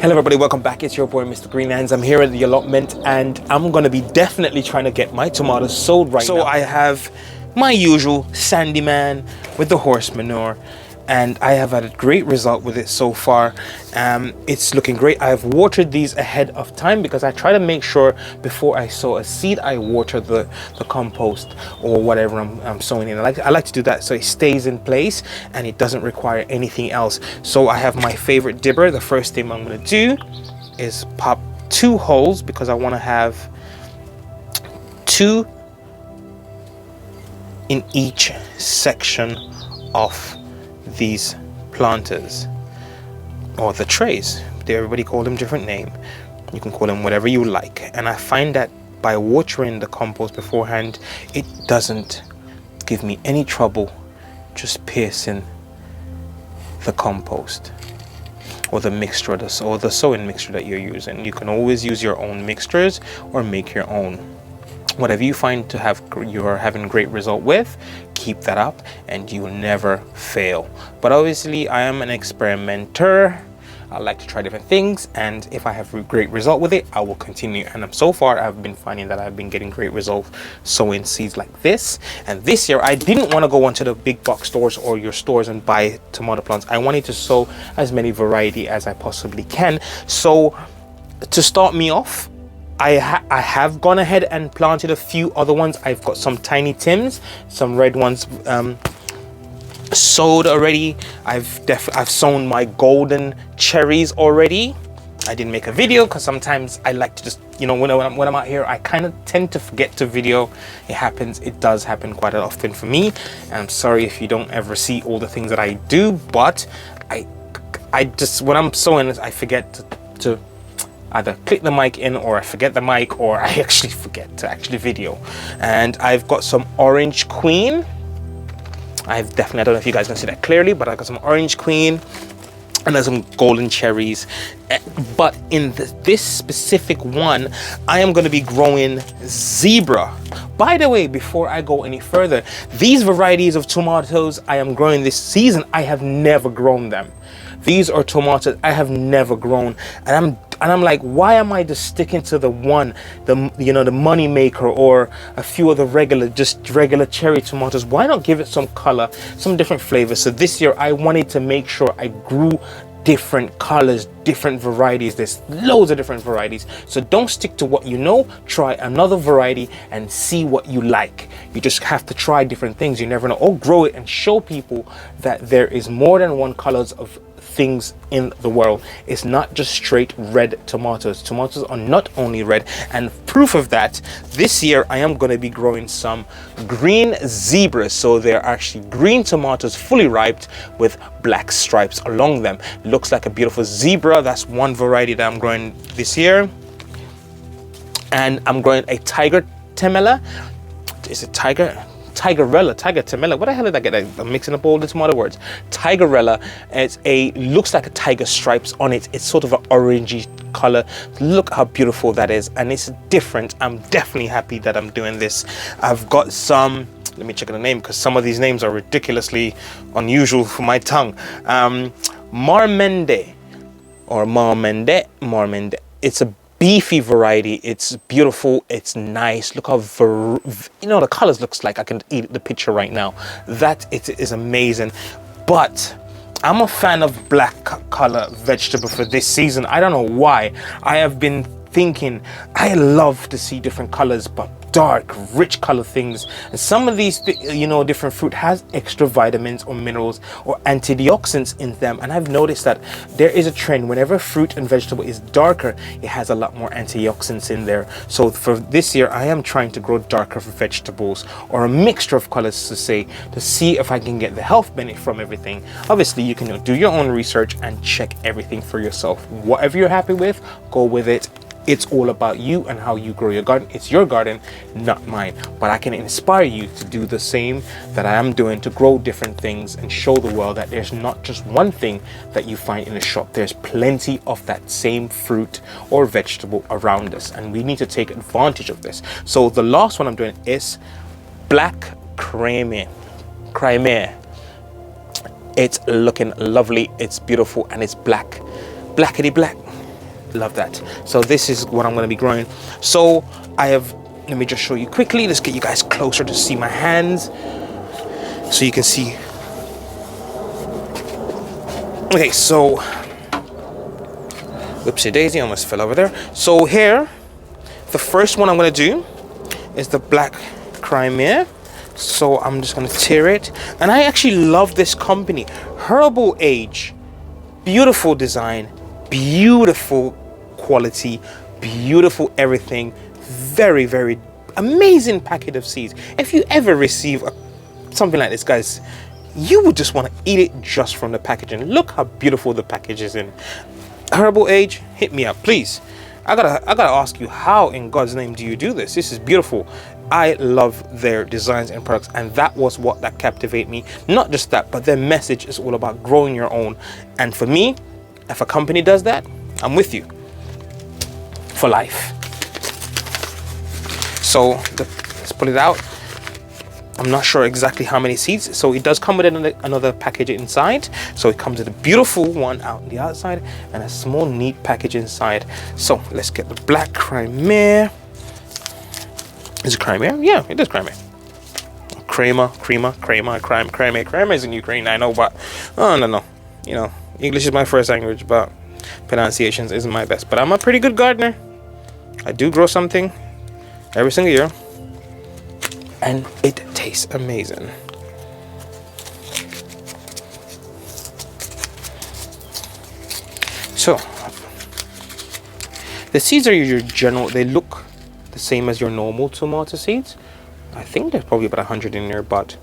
Hello everybody, welcome back. It's your boy Mr. Green Hands. I'm here at the allotment and I'm going to be definitely trying to get my tomatoes sold right now. So I have my usual sandy man with the horse manure and I have had a great result with it so far. It's looking great. I've watered these ahead of time because I try to make sure before I sow a seed I water the compost or whatever I'm sowing in. I like to do that so it stays in place and it doesn't require anything else. So I have my favorite dibber. The first thing I'm going to do is pop 2 holes because I want to have 2 in each section of these planters or the trays. Everybody call them different name. You can call them whatever you like, and I find that by watering the compost beforehand it doesn't give me any trouble just piercing the compost or the mixture or the sowing mixture that you're using. You can always use your own mixtures or make your own. Whatever you find to have you're having great result with, keep that up and you will never fail. But obviously I am an experimenter. I like to try different things, and if I have a great result with it I will continue. And so far I've been finding that I've been getting great results sowing seeds like this. And this year I didn't want to go onto the big box stores or your stores and buy tomato plants. I wanted to sow as many variety as I possibly can. So to start me off, I have gone ahead and planted a few other ones. I've got some tiny Tims, some red ones sowed already. I've sown my golden cherries already. I didn't make a video because sometimes I like to just, you know, when I'm out here I kind of tend to forget to video. It happens, it does happen quite often for me, and I'm sorry if you don't ever see all the things that I do, but I just, when I'm sowing I forget to either click the mic in, or I forget the mic, or I actually forget to actually video. And I've got some orange queen. I don't know if you guys can see that clearly, but I got some orange queen and there's some golden cherries. But in this specific one I am going to be growing zebra. By the way, before I go any further, these varieties of tomatoes I am growing this season, I have never grown them. These are tomatoes I have never grown, and I'm like, why am I just sticking to the money maker or a few of the regular cherry tomatoes? Why not give it some color, some different flavors? So this year I wanted to make sure I grew different colors, different varieties. There's loads of different varieties, so don't stick to what you know. Try another variety and see what you like. You just have to try different things. You never know. Or grow it and show people that there is more than one colors of things in the world. It's not just straight red tomatoes. Tomatoes are not only red, and proof of that, this year I am going to be growing some green zebras. So they're actually green tomatoes, fully ripe with black stripes along them. Looks like a beautiful zebra. That's one variety that I'm growing this year. And I'm growing a tiger temella. Is it tiger temella? What the hell did I get? I'm mixing up all the tomato words. Tigerella. Looks like a tiger stripes on it. It's sort of an orangey color. Look how beautiful that is, and it's different. I'm definitely happy that I'm doing this. I've got some, let me check the name because some of these names are ridiculously unusual for my tongue. Marmende. It's a beefy variety. It's beautiful, it's nice. Look how the colors looks like I can eat the picture right now. That it is amazing. But I'm a fan of black color vegetable for this season. I don't know why. I have been thinking I love to see different colors, but dark, rich color things. And some of these, different fruit has extra vitamins or minerals or antioxidants in them. And I've noticed that there is a trend. Whenever fruit and vegetable is darker, it has a lot more antioxidants in there. So for this year, I am trying to grow darker vegetables or a mixture of colors to see if I can get the health benefit from everything. Obviously, you can do your own research and check everything for yourself. Whatever you're happy with, go with it. It's all about you and how you grow your garden. It's your garden, not mine. But I can inspire you to do the same that I am doing, to grow different things and show the world that there's not just one thing that you find in a shop. There's plenty of that same fruit or vegetable around us, and we need to take advantage of this. So the last one I'm doing is black creme. It's looking lovely, it's beautiful, and it's black, blackety black. Love that. So this is what I'm going to be growing. So I have, let me just show you quickly. Let's get you guys closer to see my hands so you can see. Okay, so whoopsie daisy, almost fell over there. So here, the first one I'm going to do is the black Crimea. So I'm just going to tear it. And I actually love this company, Herbal Age. Beautiful design, beautiful quality, beautiful everything. Very, very amazing packet of seeds. If you ever receive something like this, guys, you would just want to eat it just from the packaging. Look how beautiful the package is in. Herbal Age, hit me up, please. I gotta ask you, how in God's name do you do this? This is beautiful. I love their designs and products, and that was what that captivated me. Not just that, but their message is all about growing your own. And for me, if a company does that, I'm with you for life. So let's pull it out. I'm not sure exactly how many seeds. So it does come with another package inside. So it comes with a beautiful one out on the outside and a small neat package inside. So let's get the black Crimea. Is it Crimea? Yeah, it is Crimea. Crema is in Ukraine, I know, but oh no. You know, English is my first language, but pronunciations isn't my best. But I'm a pretty good gardener. I do grow something every single year, and it tastes amazing. So the seeds are your general, they look the same as your normal tomato seeds. I think there's probably about 100 in there, but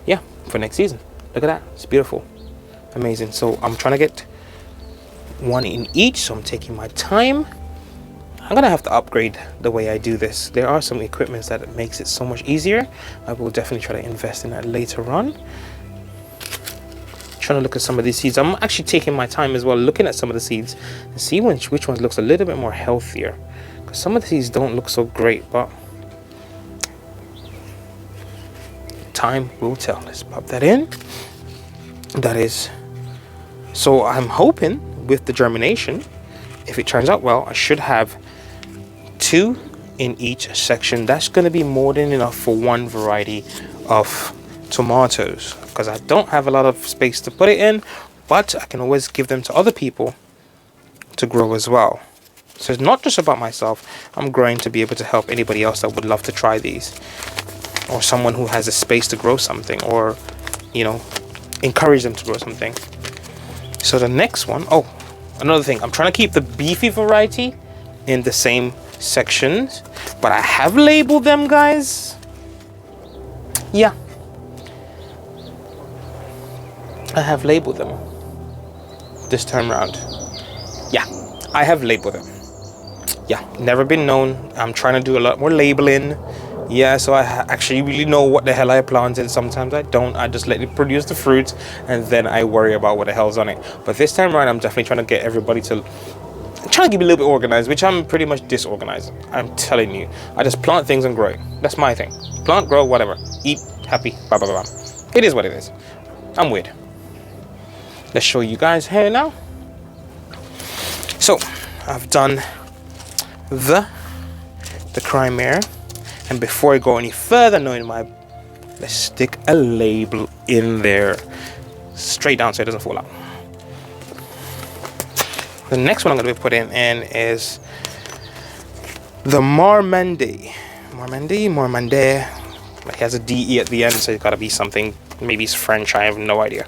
yeah, for next season. Look at that, it's beautiful, amazing. So I'm trying to get one in each, so I'm taking my time. I'm gonna have to upgrade the way I do this. There are some equipments that makes it so much easier. I will definitely try to invest in that later on. Trying to look at some of these seeds. I'm actually taking my time as well, looking at some of the seeds and see which ones looks a little bit more healthier. Because some of the seeds don't look so great, but time will tell. Let's pop that in. That is, so I'm hoping with the germination, if it turns out well, I should have 2 in each section. That's going to be more than enough for one variety of tomatoes, because I don't have a lot of space to put it in, but I can always give them to other people to grow as well. So it's not just about myself. I'm growing to be able to help anybody else that would love to try these, or someone who has a space to grow something, or you know, encourage them to grow something. So the next one, oh, another thing, I'm trying to keep the beefy variety in the same sections, but I have labeled them, guys. Yeah, I have labeled them this time around. Yeah, I have labeled them. Yeah, never been known. I'm trying to do a lot more labeling. Yeah, so I actually really know what the hell I plant, and sometimes I don't. I just let it produce the fruit, and then I worry about what the hell's on it. But this time around, I'm definitely trying to get everybody to, trying to keep it a little bit organized, which I'm pretty much disorganized. I'm telling you, I just plant things and grow it. That's my thing. Plant, grow, whatever. Eat, happy, blah, blah, blah. It is what it is. I'm weird. Let's show you guys here now. So I've done the Crimea. And before I go any further, let's stick a label in there, straight down so it doesn't fall out. The next one I'm going to be putting in is the Marmande. It has a DE at the end, so it's got to be something, maybe it's French, I have no idea.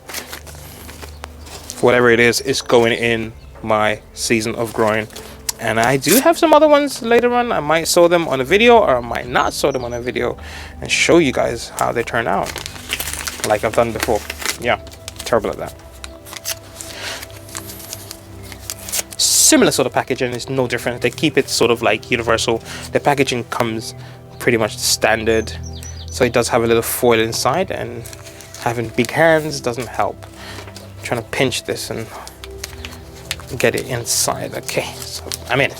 Whatever it is, it's going in my season of growing. And I do have some other ones later on. I might sow them on a video, or I might not sow them on a video and show you guys how they turn out, like I've done before. Yeah, terrible at that. Similar sort of packaging, is no different. They keep it sort of like universal. The packaging comes pretty much standard, so it does have a little foil inside, and having big hands doesn't help. I'm trying to pinch this and get it inside. Okay, so I'm in.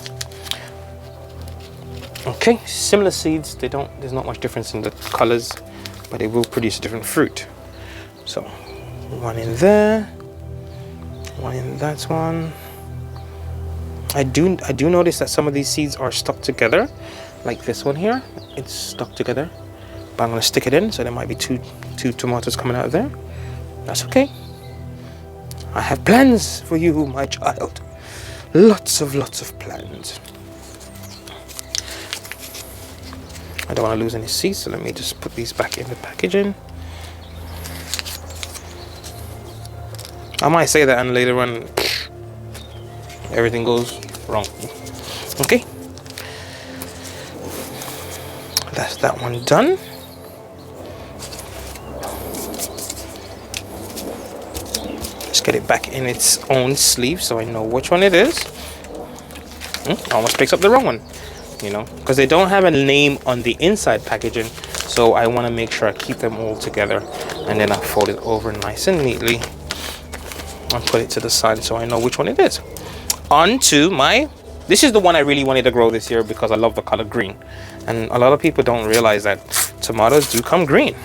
Okay, similar seeds. There's not much difference in the colors, but it will produce a different fruit. So one in there, one in that one. I do notice that some of these seeds are stuck together, like this one here. It's stuck together, but I'm gonna stick it in, so there might be two tomatoes coming out of there. That's okay. I have plans for you, my child. Lots of plans. I don't want to lose any seeds, so let me just put these back in the packaging. I might say that and later on everything goes wrong. Okay, that's that one done. Let's get it back in its own sleeve so I know which one it is. I almost picks up the wrong one, you know, because they don't have a name on the inside packaging, so I want to make sure I keep them all together, and then I fold it over nice and neatly and put it to the side so I know which one it is. On to my, this is the one I really wanted to grow this year because I love the color green, and a lot of people don't realize that tomatoes do come green.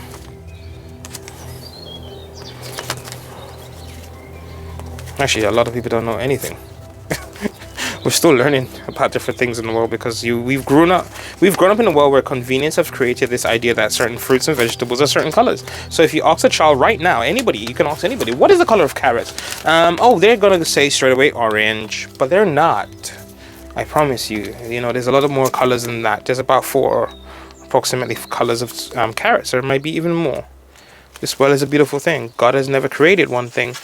Actually, a lot of people don't know anything. We're still learning about different things in the world because we've grown up in a world where convenience has created this idea that certain fruits and vegetables are certain colors. So if you ask a child right now, anybody, you can ask anybody, what is the color of carrots? Oh, they're gonna say straight away orange, but they're not. I promise you. You know, there's a lot of more colors than that. There's about 4 approximately colors of carrots, or maybe even more. This world is a beautiful thing. God has never created one thing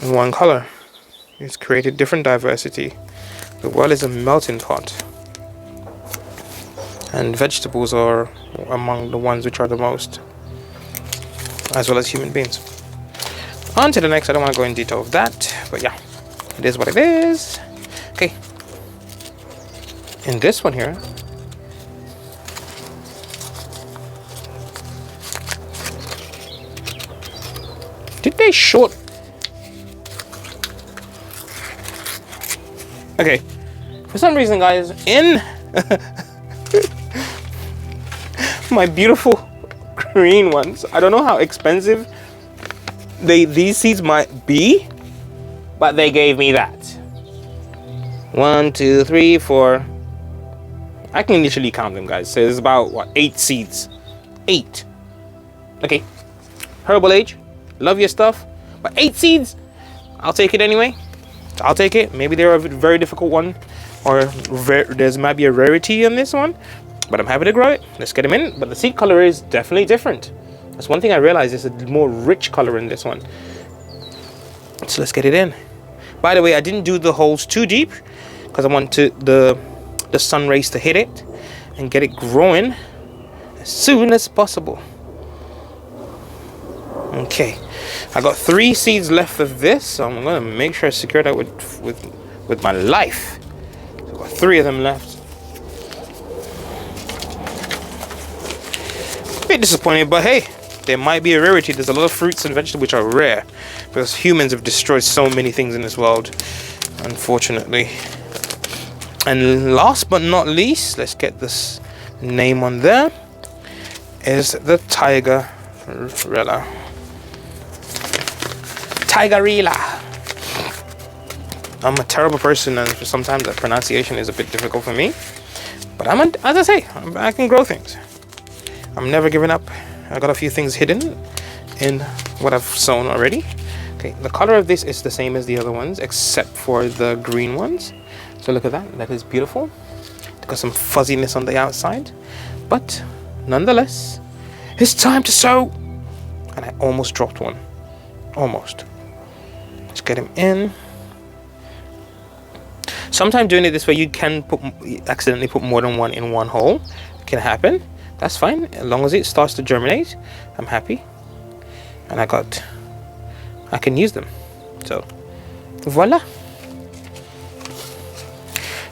in one color. He's created different diversity. The world is a melting pot, and vegetables are among the ones which are the most, as well as human beings. On to the next. I don't want to go in detail of that, but yeah, it is what it is. Okay, in this one here, did they short? Okay, for some reason, guys, in my beautiful green ones, I don't know how expensive these seeds might be, but they gave me that. 1, 2, 3, 4. I can literally count them, guys. So there's about, what, 8 seeds. 8. Okay, herbal age, love your stuff, but 8 seeds, I'll take it anyway. I'll take it. Maybe they're a very difficult one, or there's might be a rarity in this one, but I'm happy to grow it. Let's get them in. But the seed color is definitely different. That's one thing I realized. It's a more rich color in this one. So let's get it in. By the way, I didn't do the holes too deep because I want the sun rays to hit it and get it growing as soon as possible. Okay, I got 3 seeds left of this, so I'm gonna make sure I secure that with my life. So I've got 3 of them left. A bit disappointed, but hey, there might be a rarity. There's a lot of fruits and vegetables which are rare because humans have destroyed so many things in this world, unfortunately. And last but not least, let's get this name on there, is the Tigerella. Tigerella. I'm a terrible person, and sometimes the pronunciation is a bit difficult for me. But as I say, I can grow things. I'm never giving up. I got a few things hidden in what I've sown already. Okay, the color of this is the same as the other ones, except for the green ones. So look at that. That is beautiful. It's got some fuzziness on the outside, but nonetheless, it's time to sow. And I almost dropped one. Almost. Let's get him in. Sometimes doing it this way, you can accidentally put more than one in one hole. It can happen. That's fine. As long as it starts to germinate, I'm happy. And I can use them. So, voila.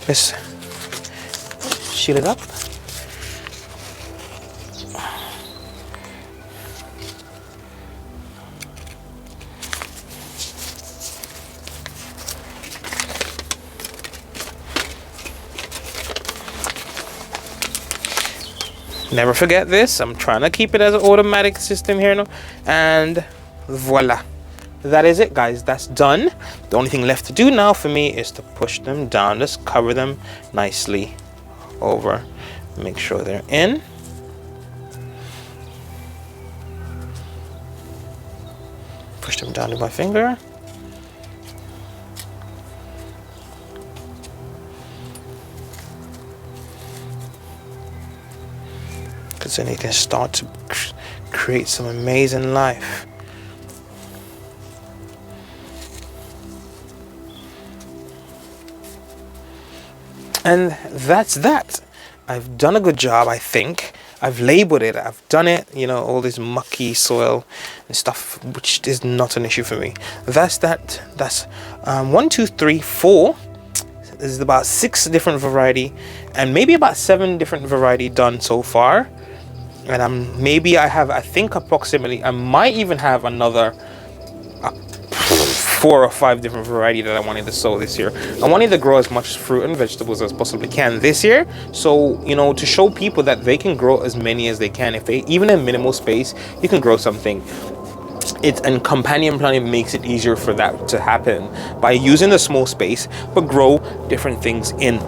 Let's seal it up. Never forget this. I'm trying to keep it as an automatic system here now. And voila. that is it, guys. That's done. The only thing left to do now for me is to push them down. Just cover them nicely over. Make sure they're in. Push them down with my finger. Because then you can start to create some amazing life. And that's that. I've done a good job, I think. I've labeled it, I've done it, you know, all this mucky soil and stuff, which is not an issue for me. That's that. That's 1, 2, 3, 4. There's about 6 different variety and maybe about 7 different variety done so far. And maybe I think approximately, I might even have another 4 or 5 different variety that I wanted to sow this year. I wanted to grow as much fruit and vegetables as possibly can this year. So, you know, to show people that they can grow as many as they can. If they, even in minimal space, you can grow something. And companion planting makes it easier for that to happen by using a small space, but grow different things in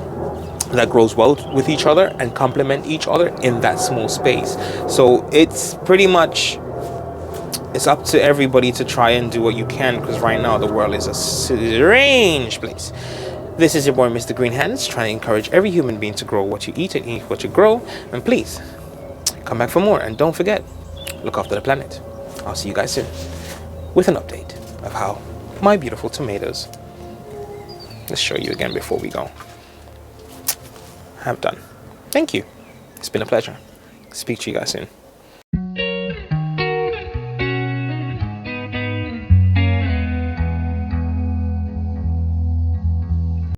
that grows well with each other and complement each other in that small space. So it's pretty much, it's up to everybody to try and do what you can, because right now the world is a strange place. This is your boy Mr. Green Hands, trying to encourage every human being to grow what you eat and eat what you grow. And please come back for more, and don't forget, look after the planet. I'll see you guys soon with an update of how my beautiful tomatoes, let's show you again before we go, have done. Thank you. It's been a pleasure. Speak to you guys soon.